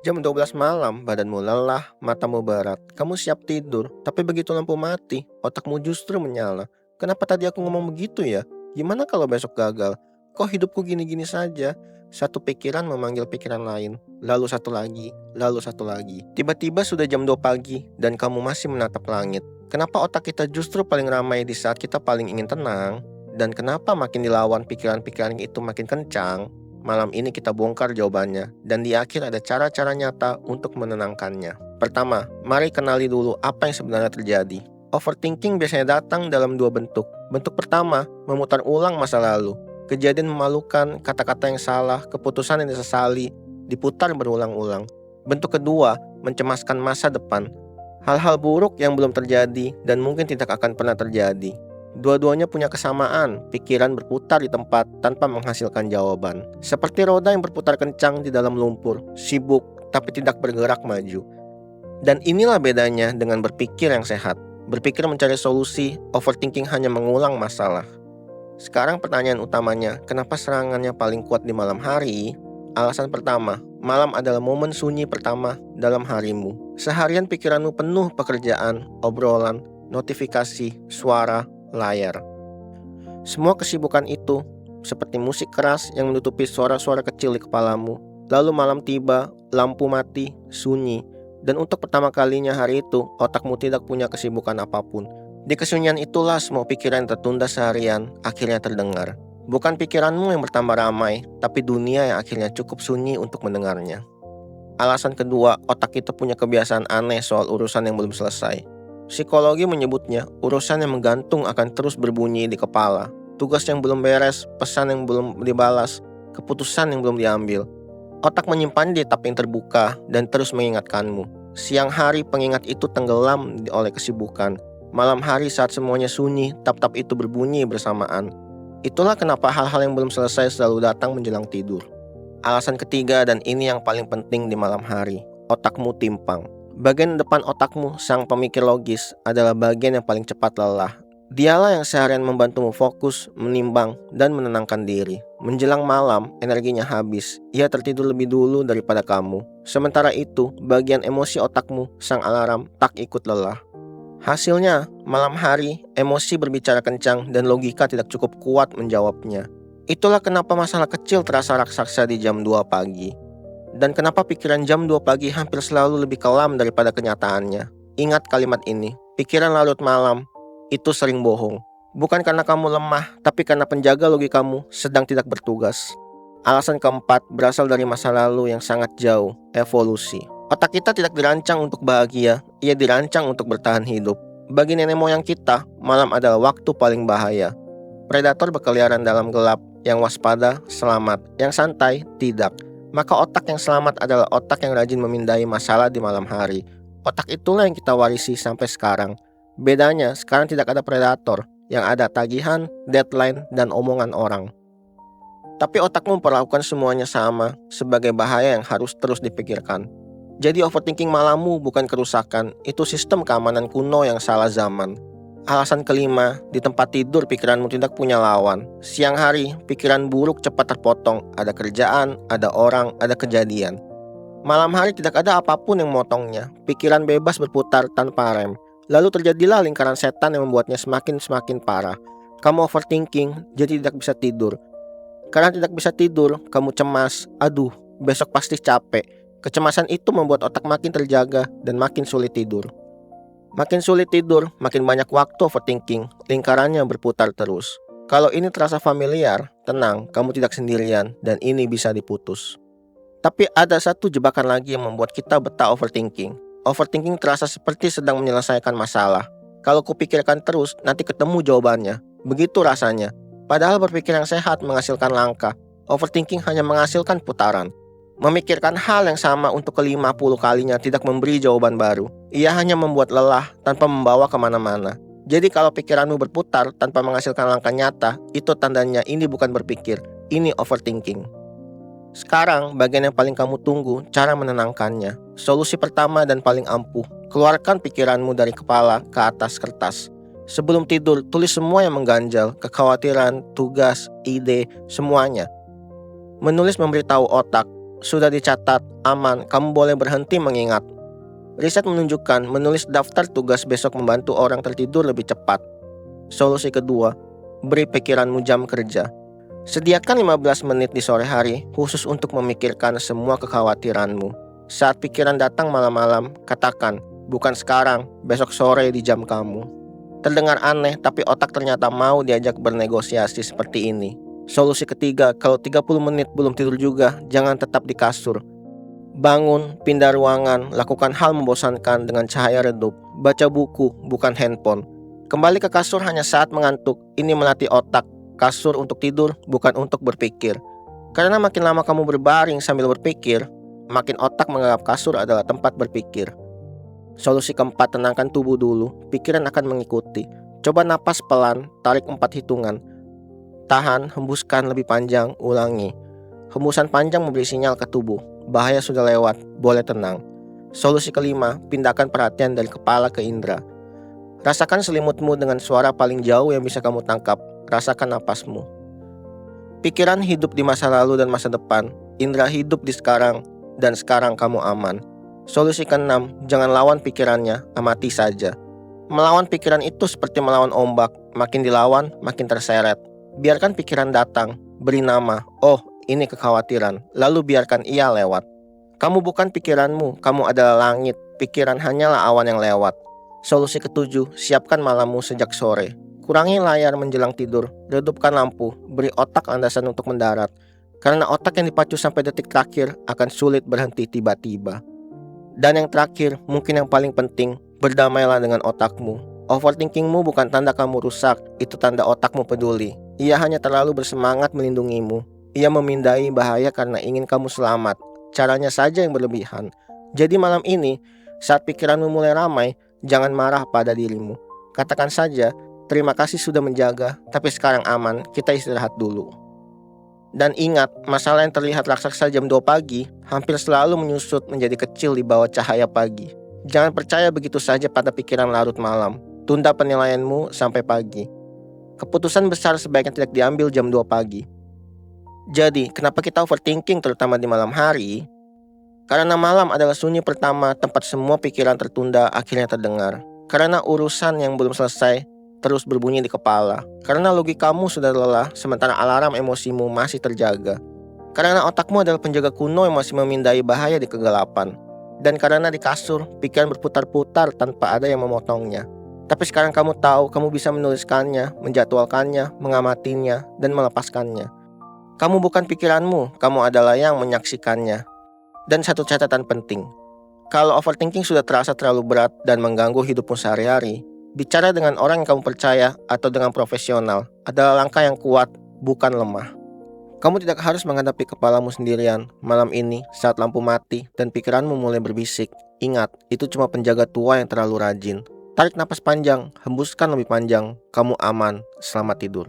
Jam 12 malam, badanmu lelah, matamu berat. Kamu siap tidur, tapi begitu lampu mati, otakmu justru menyala. Kenapa tadi aku ngomong begitu ya? Gimana kalau besok gagal? Kok hidupku gini-gini saja? Satu pikiran memanggil pikiran lain, lalu satu lagi, lalu satu lagi. Tiba-tiba sudah jam 2 pagi dan kamu masih menatap langit. Kenapa otak kita justru paling ramai di saat kita paling ingin tenang? Dan kenapa makin dilawan pikiran-pikiran itu makin kencang? Malam ini kita bongkar jawabannya, dan di akhir ada cara-cara nyata untuk menenangkannya. Pertama, mari kenali dulu apa yang sebenarnya terjadi. Overthinking biasanya datang dalam dua bentuk. Bentuk pertama, memutar ulang masa lalu. Kejadian memalukan, kata-kata yang salah, keputusan yang disesali, diputar berulang-ulang. Bentuk kedua, mencemaskan masa depan. Hal-hal buruk yang belum terjadi dan mungkin tidak akan pernah terjadi. Dua-duanya punya kesamaan, pikiran berputar di tempat tanpa menghasilkan jawaban. Seperti roda yang berputar kencang di dalam lumpur, sibuk tapi tidak bergerak maju. Dan inilah bedanya dengan berpikir yang sehat. Berpikir mencari solusi, overthinking hanya mengulang masalah. Sekarang pertanyaan utamanya, kenapa serangannya paling kuat di malam hari? Alasan pertama, malam adalah momen sunyi pertama dalam harimu. Seharian pikiranmu penuh pekerjaan, obrolan, notifikasi, suara, layar. Semua kesibukan itu seperti musik keras yang menutupi suara-suara kecil di kepalamu. Lalu malam tiba, lampu mati, sunyi. Dan untuk pertama kalinya hari itu, otakmu tidak punya kesibukan apapun. Di kesunyian itulah semua pikiran yang tertunda seharian akhirnya terdengar. Bukan pikiranmu yang bertambah ramai, tapi dunia yang akhirnya cukup sunyi untuk mendengarnya. Alasan kedua, otak kita punya kebiasaan aneh soal urusan yang belum selesai. Psikologi menyebutnya urusan yang menggantung akan terus berbunyi di kepala. Tugas yang belum beres, pesan yang belum dibalas, keputusan yang belum diambil. Otak menyimpan di tab yang terbuka dan terus mengingatkanmu. Siang hari pengingat itu tenggelam oleh kesibukan. Malam hari saat semuanya sunyi, tab-tab itu berbunyi bersamaan. Itulah kenapa hal-hal yang belum selesai selalu datang menjelang tidur. Alasan ketiga dan ini yang paling penting di malam hari, otakmu timpang. Bagian depan otakmu, sang pemikir logis, adalah bagian yang paling cepat lelah. Dialah yang seharian membantumu fokus, menimbang, dan menenangkan diri. Menjelang malam, energinya habis. Ia tertidur lebih dulu daripada kamu. Sementara itu, bagian emosi otakmu, sang alarm, tak ikut lelah. Hasilnya, malam hari, emosi berbicara kencang dan logika tidak cukup kuat menjawabnya. Itulah kenapa masalah kecil terasa raksasa di jam 2 pagi. Dan kenapa pikiran jam 2 pagi hampir selalu lebih kelam daripada kenyataannya. Ingat kalimat ini, pikiran larut malam itu sering bohong. Bukan karena kamu lemah, tapi karena penjaga logikamu sedang tidak bertugas. Alasan keempat berasal dari masa lalu yang sangat jauh, evolusi. Otak kita tidak dirancang untuk bahagia, ia dirancang untuk bertahan hidup. Bagi nenek moyang kita, malam adalah waktu paling bahaya. Predator berkeliaran dalam gelap, yang waspada, selamat, yang santai, tidak. Maka otak yang selamat adalah otak yang rajin memindai masalah di malam hari. Otak itulah yang kita warisi sampai sekarang. Bedanya, sekarang tidak ada predator, yang ada tagihan, deadline, dan omongan orang. Tapi otakmu memperlakukan semuanya sama, sebagai bahaya yang harus terus dipikirkan. Jadi overthinking malammu bukan kerusakan, itu sistem keamanan kuno yang salah zaman. Alasan kelima, di tempat tidur pikiranmu tidak punya lawan. Siang hari, pikiran buruk cepat terpotong. Ada kerjaan, ada orang, ada kejadian. Malam hari tidak ada apapun yang memotongnya. Pikiran bebas berputar tanpa rem. Lalu terjadilah lingkaran setan yang membuatnya semakin parah. Kamu overthinking, jadi tidak bisa tidur. Karena tidak bisa tidur, kamu cemas. Aduh, besok pasti capek. Kecemasan itu membuat otak makin terjaga dan makin sulit tidur. Makin sulit tidur, makin banyak waktu overthinking, lingkarannya berputar terus. Kalau ini terasa familiar, tenang, kamu tidak sendirian dan ini bisa diputus. Tapi ada satu jebakan lagi yang membuat kita betah overthinking. Overthinking terasa seperti sedang menyelesaikan masalah. Kalau kupikirkan terus, nanti ketemu jawabannya. Begitu rasanya. Padahal berpikir yang sehat menghasilkan langkah. Overthinking hanya menghasilkan putaran. Memikirkan hal yang sama untuk ke-50 kalinya tidak memberi jawaban baru. Ia hanya membuat lelah tanpa membawa kemana-mana. Jadi kalau pikiranmu berputar tanpa menghasilkan langkah nyata, itu tandanya ini bukan berpikir, ini overthinking. Sekarang bagian yang paling kamu tunggu, cara menenangkannya. Solusi pertama dan paling ampuh, keluarkan pikiranmu dari kepala ke atas kertas. Sebelum tidur, tulis semua yang mengganjal, kekhawatiran, tugas, ide, semuanya. Menulis memberitahu otak, sudah dicatat, aman, kamu boleh berhenti mengingat. Riset menunjukkan menulis daftar tugas besok membantu orang tertidur lebih cepat. Solusi kedua, beri pikiranmu jam kerja. Sediakan 15 menit di sore hari khusus untuk memikirkan semua kekhawatiranmu. Saat pikiran datang malam-malam, katakan, bukan sekarang, besok sore di jam kamu. Terdengar aneh, tapi otak ternyata mau diajak bernegosiasi seperti ini. Solusi ketiga, kalau 30 menit belum tidur juga, jangan tetap di kasur. Bangun, pindah ruangan, lakukan hal membosankan dengan cahaya redup, baca buku, bukan handphone. Kembali ke kasur hanya saat mengantuk, ini melatih otak. Kasur untuk tidur, bukan untuk berpikir. Karena makin lama kamu berbaring sambil berpikir, makin otak menganggap kasur adalah tempat berpikir. Solusi keempat, tenangkan tubuh dulu, pikiran akan mengikuti. Coba napas pelan, tarik 4 hitungan. Tahan, hembuskan lebih panjang, ulangi. Hembusan panjang memberi sinyal ke tubuh, bahaya sudah lewat, boleh tenang. Solusi kelima, pindahkan perhatian dari kepala ke indera. Rasakan selimutmu dengan suara paling jauh yang bisa kamu tangkap. Rasakan napasmu. Pikiran hidup di masa lalu dan masa depan, indera hidup di sekarang, dan sekarang kamu aman. Solusi keenam, jangan lawan pikirannya, amati saja. Melawan pikiran itu seperti melawan ombak, makin dilawan, makin terseret. Biarkan pikiran datang, beri nama, oh ini kekhawatiran, lalu biarkan ia lewat. Kamu bukan pikiranmu, kamu adalah langit, pikiran hanyalah awan yang lewat. Solusi ketujuh, siapkan malammu sejak sore. Kurangi layar menjelang tidur, redupkan lampu, beri otak landasan untuk mendarat. Karena otak yang dipacu sampai detik terakhir akan sulit berhenti tiba-tiba. Dan yang terakhir, mungkin yang paling penting, berdamailah dengan otakmu. Overthinkingmu bukan tanda kamu rusak, itu tanda otakmu peduli. Ia hanya terlalu bersemangat melindungimu. Ia memindai bahaya karena ingin kamu selamat. Caranya saja yang berlebihan. Jadi malam ini, saat pikiranmu mulai ramai, jangan marah pada dirimu. Katakan saja, terima kasih sudah menjaga, tapi sekarang aman, kita istirahat dulu. Dan ingat, masalah yang terlihat raksasa jam 2 pagi, hampir selalu menyusut menjadi kecil di bawah cahaya pagi. Jangan percaya begitu saja pada pikiran larut malam. Tunda penilaianmu sampai pagi. Keputusan besar sebaiknya tidak diambil jam 2 pagi. Jadi, kenapa kita overthinking terutama di malam hari? Karena malam adalah sunyi pertama tempat semua pikiran tertunda akhirnya terdengar. Karena urusan yang belum selesai terus berbunyi di kepala. Karena logikamu sudah lelah sementara alarm emosimu masih terjaga. Karena otakmu adalah penjaga kuno yang masih memindai bahaya di kegelapan. Dan karena di kasur, pikiran berputar-putar tanpa ada yang memotongnya. Tapi sekarang kamu tahu, kamu bisa menuliskannya, menjadwalkannya, mengamatinya, dan melepaskannya. Kamu bukan pikiranmu, kamu adalah yang menyaksikannya. Dan satu catatan penting, kalau overthinking sudah terasa terlalu berat dan mengganggu hidupmu sehari-hari, bicara dengan orang yang kamu percaya atau dengan profesional adalah langkah yang kuat, bukan lemah. Kamu tidak harus menghadapi kepalamu sendirian malam ini saat lampu mati dan pikiranmu mulai berbisik. Ingat, itu cuma penjaga tua yang terlalu rajin. Tarik napas panjang, hembuskan lebih panjang, kamu aman, selamat tidur.